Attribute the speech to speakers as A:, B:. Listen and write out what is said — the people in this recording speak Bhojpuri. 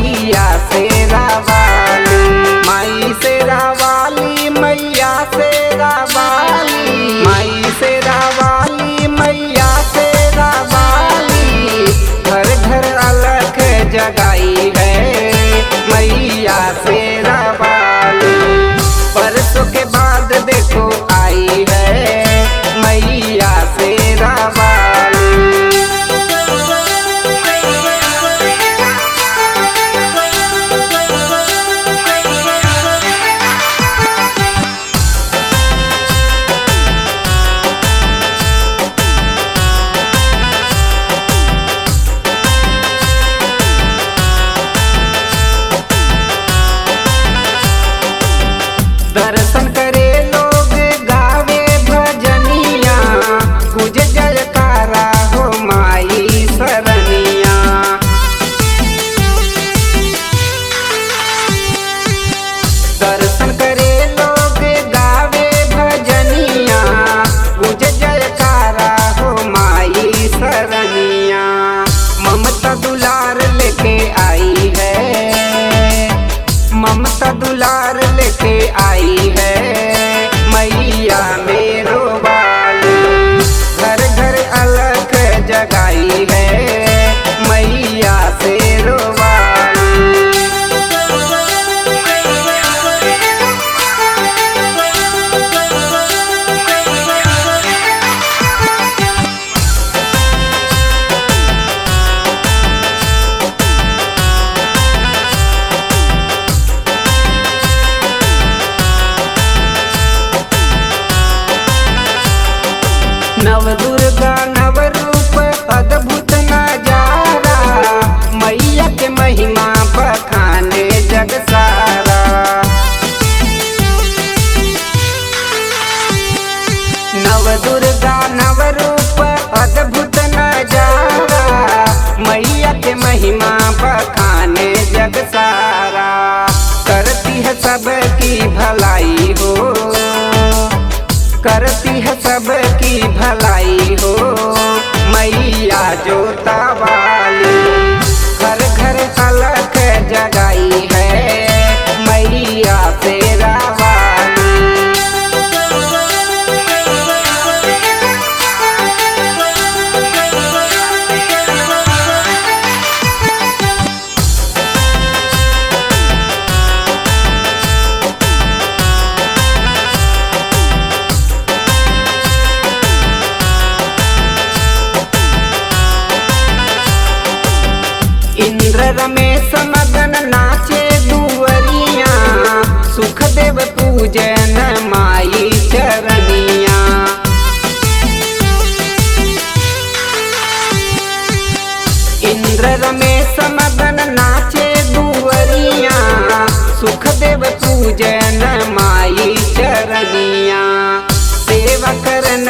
A: मैया शेरा वाली, माई शेरा वाली, मैया शेरा वाली, माई शेरा वाली, मैया शेरा वाली, घर घर अलग जगाई है मैया शेरा वाली। परसों के बाद देखो आई है मैया शेरा वाली। दर्शन करे लोग गावे भजनिया, गुज जयकारा हो माई सरनिया। दर्शन करे लोग गावे भजनिया, गुज जयकारा हो माई सरनिया। ममता दुलार लेके आई है, ममता दुलार लेके आई है मैया मेरो वाली। घर घर अलग जगाई है मैया शेरो वाली। नव दुर्गा नव रूप अद्भुत नजारा, मैया के महिमा बखाने जग सारा। नव दुर्गा नव रूप अद्भुत नजारा, मैया के महिमा बखाने जग सारा। करती है सबकी भलाई हो, करती है सबकी भलाई हो मैया जोता वाली। घर घर अलग जगाई है मैया शेरा वाली। इंद्र रमेश मगन नाचे दुवरिया, सुखदेव पूजन माई चरनिया। इंद्र रमेश मगन नाचे दुवरिया, सुखदेव पूजन माई चरनिया। सेवा करन